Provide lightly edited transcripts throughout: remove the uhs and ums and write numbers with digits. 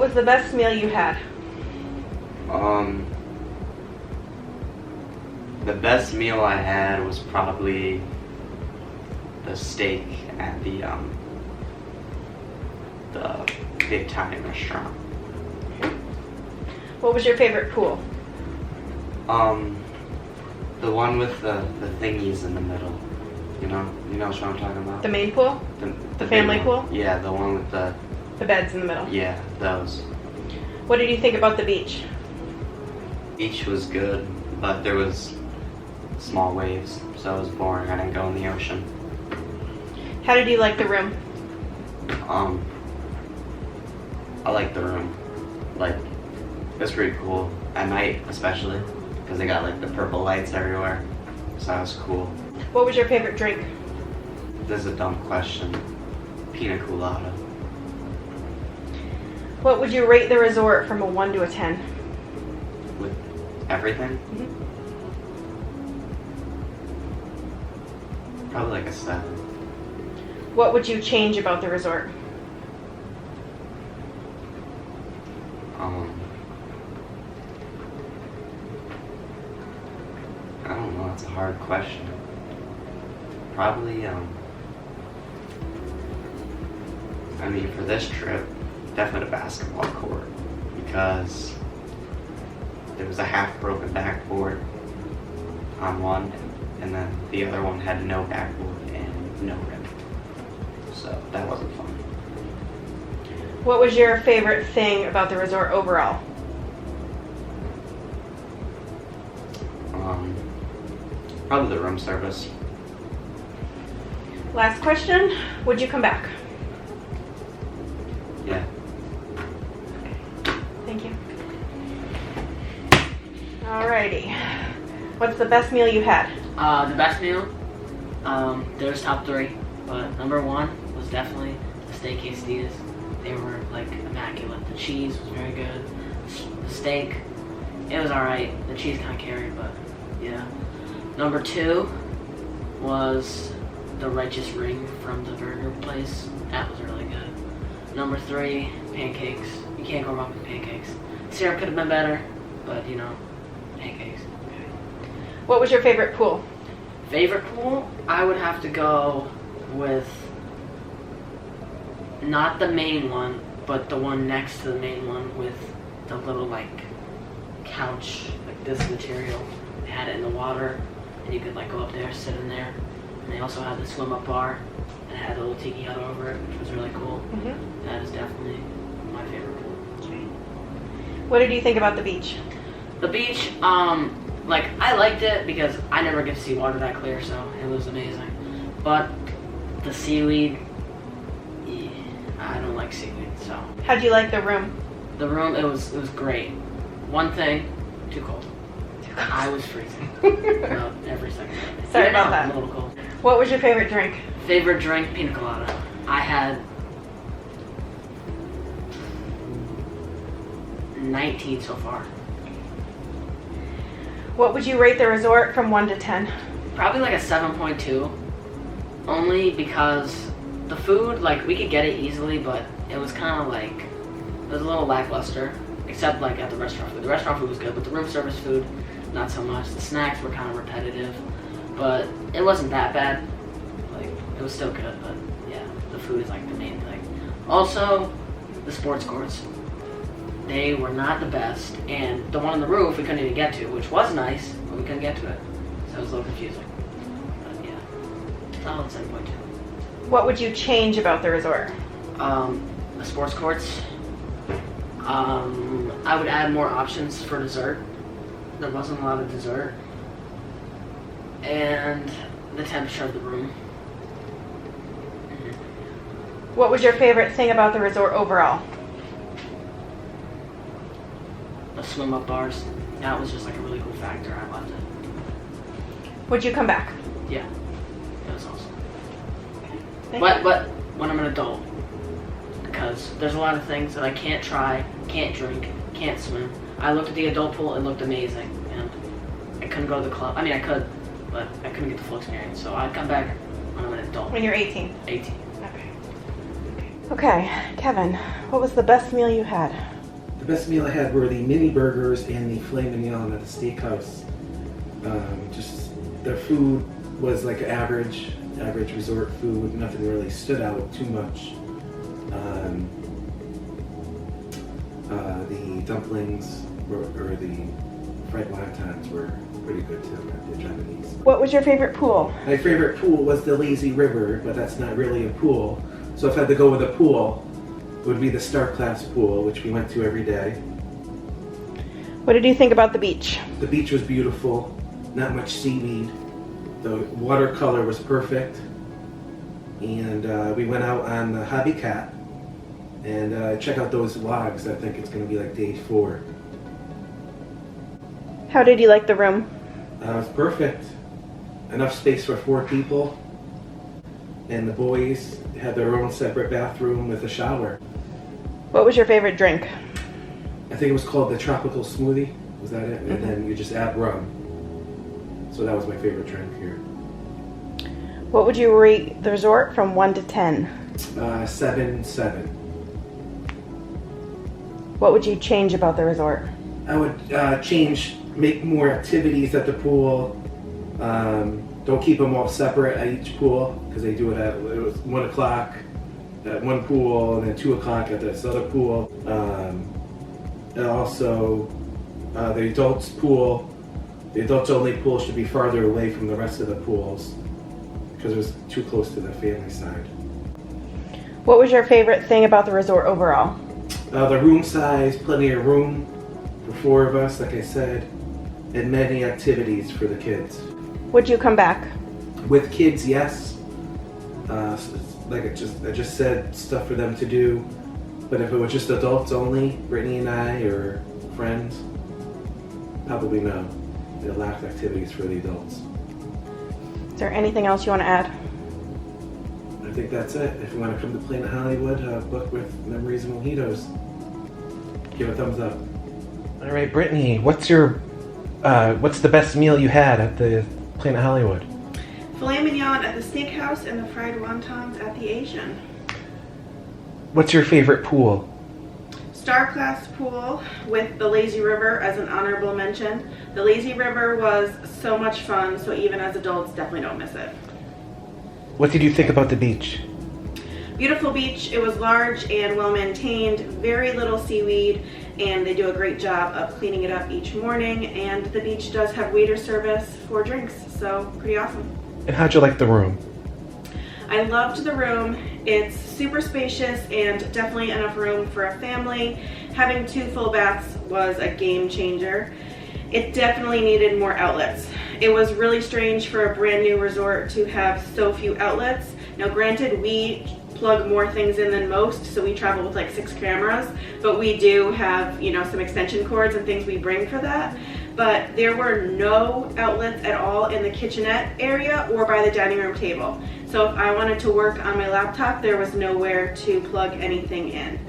was the best meal you had? The best meal I had was probably the steak at the Big Time restaurant. What was your favorite pool? The one with the thingies in the middle. You know what I'm talking about? The main pool? The family big one. pool? Yeah, the one with the beds in the middle. Yeah, those. What did you think about the beach? Beach was good, but there was small waves, so it was boring. I didn't go in the ocean. How did you like the room? I liked the room. Like, it was pretty cool. At night, especially, because they got like the purple lights everywhere. So that was cool. What was your favorite drink? This is a dumb question. Pina colada. What would you rate the resort from a 1 to a 10? With everything? Mm-hmm. Probably like a 7. What would you change about the resort? I don't know, that's a hard question. Probably, I mean, for this trip, definitely a basketball court, because there was a half broken backboard on one, and then the other one had no backboard and no rim. So that wasn't fun. What was your favorite thing about the resort overall? Probably the room service. Last question. Would you come back? Yeah. Thank you. Alrighty. What's the best meal you had? The best meal? There's top 3, but number 1 was definitely the steak quesadillas. They were like immaculate. The cheese was very good. The steak, it was alright. The cheese kind of carried, but yeah. Number 2 was the righteous ring from the burger place. That was really good. Number 3, pancakes. You can't go wrong with pancakes. Syrup could have been better, but pancakes. Okay. What was your favorite pool? Favorite pool? I would have to go with not the main one, but the one next to the main one with the little couch, this material. They had it in the water, and you could go up there, sit in there. And they also had the swim up bar, and it had a little tiki hut over it, which was really cool. Mm-hmm. That is definitely my favorite pool. Okay. What did you think about the beach? The beach, I liked it because I never get to see water that clear, so it was amazing. But the seaweed, I don't like seaweed, so. How'd you like the room? The room, it was great. One thing, too cold. I was freezing. Every second. Sorry about that. I'm a little cold. What was your favorite drink? Favorite drink, pina colada. I had 19 so far. What would you rate the resort from 1 to 10? Probably a 7.2. Only because the food, we could get it easily, but it was kind of it was a little lackluster. Except at the restaurant food. The restaurant food was good, but the room service food, not so much. The snacks were kind of repetitive, but it wasn't that bad. It was still good, but yeah, the food is the main thing. Also, the sports courts. They were not the best, and the one on the roof we couldn't even get to, which was nice, but we couldn't get to it. So it was a little confusing. But yeah, solid 7.2. What would you change about the resort? The sports courts. I would add more options for dessert. There wasn't a lot of dessert. And the temperature of the room. Mm-hmm. What was your favorite thing about the resort overall? The swim up bars. That was just a really cool factor. I loved it. Would you come back? Yeah. It was awesome. Thank you. But when I'm an adult. Because there's a lot of things that I can't try, can't drink, can't swim. I looked at the adult pool, it looked amazing, and I couldn't go to the club. I mean, I could, but I couldn't get the full experience. So I'd come back when I'm an adult. When you're 18? 18. Okay. Okay, Kevin, what was the best meal you had? The best meal I had were the mini burgers and the filet mignon at the steakhouse. Just their food was like average resort food. Nothing really stood out too much. The dumplings or the fried wontons were pretty good too. The Japanese. What was your favorite pool? My favorite pool was the lazy river, but that's not really a pool. So if I had to go with a pool, it would be the Star Class pool, which we went to every day. What did you think about the beach? The beach was beautiful, not much seaweed. The watercolor was perfect. And we went out on the Hobby Cat and check out those logs. I think it's going to be like day 4. How did you like the room? It was perfect. Enough space for 4 people. And the boys had their own separate bathroom with a shower. What was your favorite drink? I think it was called the tropical smoothie. Was that it? And then you just add rum. So that was my favorite drink here. What would you rate the resort from 1 to 10? 7. What would you change about the resort? I would make more activities at the pool. Don't keep them all separate at each pool because they do it was 1 o'clock at one pool and then 2 o'clock at this other pool. And also the adults pool, the adults only pool should be farther away from the rest of the pools because it was too close to the family side. What was your favorite thing about the resort overall? The room size, plenty of room for 4 of us, like I said, and many activities for the kids. Would you come back? With kids, yes. Like I just said, stuff for them to do. But if it was just adults only, Brittany and I, or friends, probably no. There lacked activities for the adults. Is there anything else you want to add? I think that's it. If you want to come to Planet Hollywood, book with Memories and Mojitos. Give a thumbs up. All right, Brittany, what's the best meal you had at the Planet Hollywood? Filet mignon at the steakhouse and the fried wontons at the Asian. What's your favorite pool? Star Class pool with the lazy river as an honorable mention. The lazy river was so much fun, so even as adults, definitely don't miss it. What did you think about the beach? Beautiful beach. It was large and well maintained, very little seaweed, and they do a great job of cleaning it up each morning, and the beach does have waiter service for drinks, so pretty awesome. And how'd you like the room? I loved the room. It's super spacious and definitely enough room for a family. Having 2 full baths was a game changer. It definitely needed more outlets. It was really strange for a brand new resort to have so few outlets. Now granted, we plug more things in than most, so we travel with like 6 cameras, but we do have, some extension cords and things we bring for that. But there were no outlets at all in the kitchenette area or by the dining room table. So if I wanted to work on my laptop, there was nowhere to plug anything in.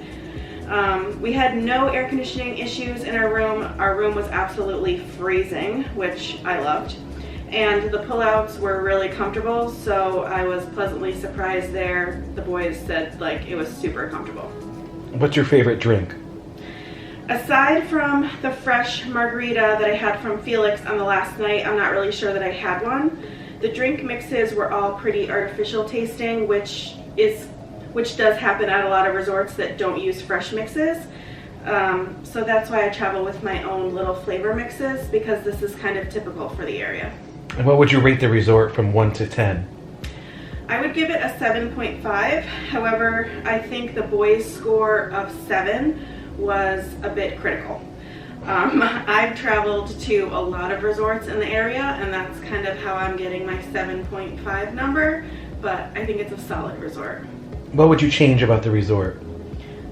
We had no air conditioning issues in our room. Our room was absolutely freezing, which I loved. And the pullouts were really comfortable, so I was pleasantly surprised there. The boys said it was super comfortable. What's your favorite drink? Aside from the fresh margarita that I had from Felix on the last night, I'm not really sure that I had one. The drink mixes were all pretty artificial tasting, which does happen at a lot of resorts that don't use fresh mixes. So that's why I travel with my own little flavor mixes, because this is kind of typical for the area. And what would you rate the resort from 1 to 10? I would give it a 7.5. However, I think the boys' score of 7 was a bit critical. I've traveled to a lot of resorts in the area, and that's kind of how I'm getting my 7.5 number, but I think it's a solid resort. What would you change about the resort?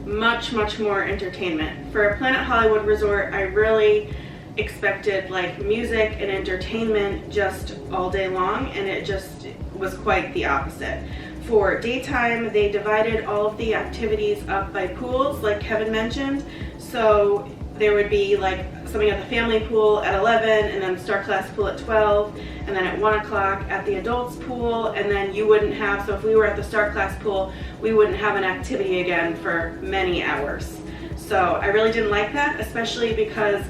Much more entertainment. For a Planet Hollywood resort, I really expected music and entertainment just all day long, and it just was quite the opposite. For daytime, they divided all of the activities up by pools, like Kevin mentioned, so there would be like something at the family pool at 11, and then Star Class pool at 12, and then at 1 o'clock at the adults pool, and then you wouldn't have, so if we were at the Star Class pool, we wouldn't have an activity again for many hours. So I really didn't like that, especially because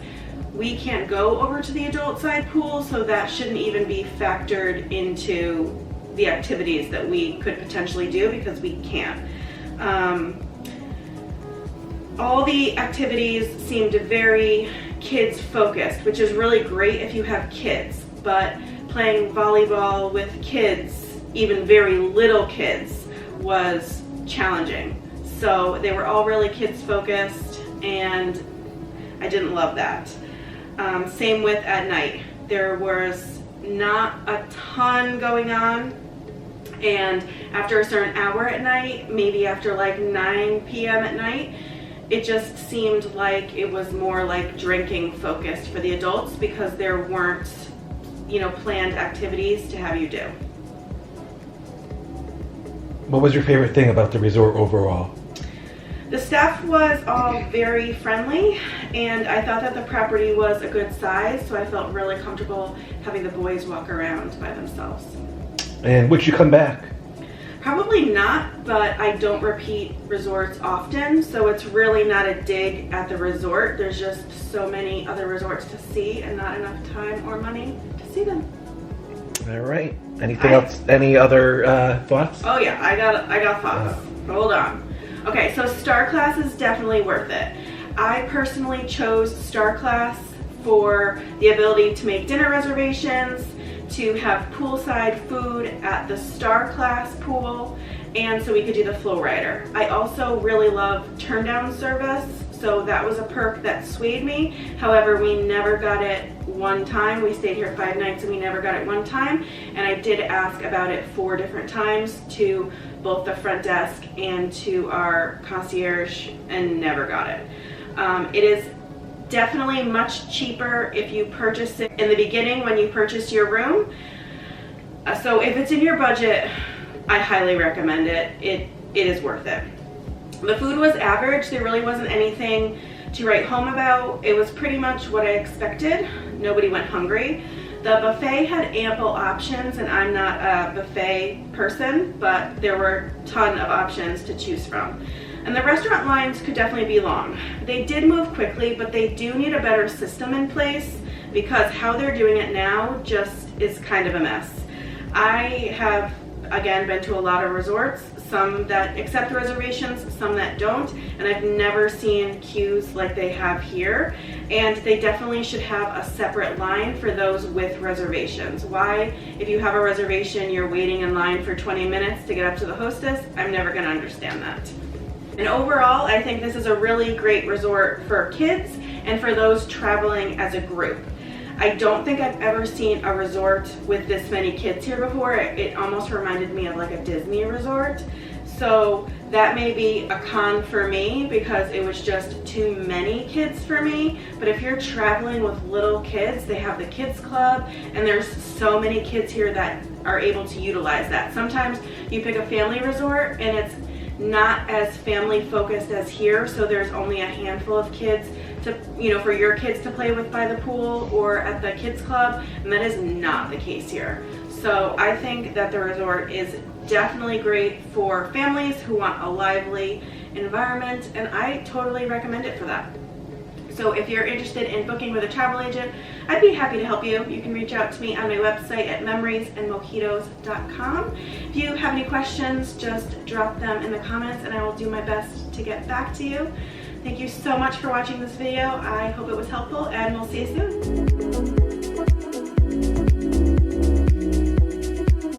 we can't go over to the adult side pool, so that shouldn't even be factored into the activities that we could potentially do, because we can't. All the activities seemed very kids focused, which is really great if you have kids, but playing volleyball with kids, even very little kids, was challenging. So they were all really kids focused, and I didn't love that. Same with at night. There was not a ton going on, and after a certain hour at night, maybe after like 9 p.m. at night, it just seemed like it was more like drinking focused for the adults, because there weren't, planned activities to have you do. What was your favorite thing about the resort overall? The staff was all very friendly, and I thought that the property was a good size, so I felt really comfortable having the boys walk around by themselves. And would you come back? Probably not, but I don't repeat resorts often, so it's really not a dig at the resort. There's just so many other resorts to see and not enough time or money to see them. All right. Anything else? Any other thoughts? Oh yeah, I got thoughts. Hold on. Okay, so Star Class is definitely worth it. I personally chose Star Class for the ability to make dinner reservations, to have poolside food at the Star Class pool, and so we could do the flow rider. I also really love turn down service, so that was a perk that swayed me. However, we never got it one time. We stayed here 5 nights and we never got it one time, and I did ask about it 4 different times to both the front desk and to our concierge, and never got it. It is definitely much cheaper if you purchase it in the beginning when you purchase your room. So if it's in your budget, I highly recommend it. It is worth it. The food was average. There really wasn't anything to write home about. It was pretty much what I expected. Nobody went hungry. The buffet had ample options, and I'm not a buffet person, but there were a ton of options to choose from. And the restaurant lines could definitely be long. They did move quickly, but they do need a better system in place, because how they're doing it now just is kind of a mess. I have, again, been to a lot of resorts, some that accept reservations, some that don't, and I've never seen queues like they have here. And they definitely should have a separate line for those with reservations. Why, if you have a reservation, you're waiting in line for 20 minutes to get up to the hostess? I'm never gonna understand that. And overall, I think this is a really great resort for kids and for those traveling as a group. I don't think I've ever seen a resort with this many kids here before. It almost reminded me of like a Disney resort. So that may be a con for me, because it was just too many kids for me. But if you're traveling with little kids, they have the kids club, and there's so many kids here that are able to utilize that. Sometimes you pick a family resort and it's not as family focused as here, so there's only a handful of kids to, for your kids to play with by the pool or at the kids club, and that is not the case here. So I think that the resort is definitely great for families who want a lively environment, and I totally recommend it for that. So if you're interested in booking with a travel agent, I'd be happy to help you. You can reach out to me on my website at memoriesandmojitos.com. If you have any questions, just drop them in the comments and I will do my best to get back to you. Thank you so much for watching this video. I hope it was helpful, and we'll see you soon.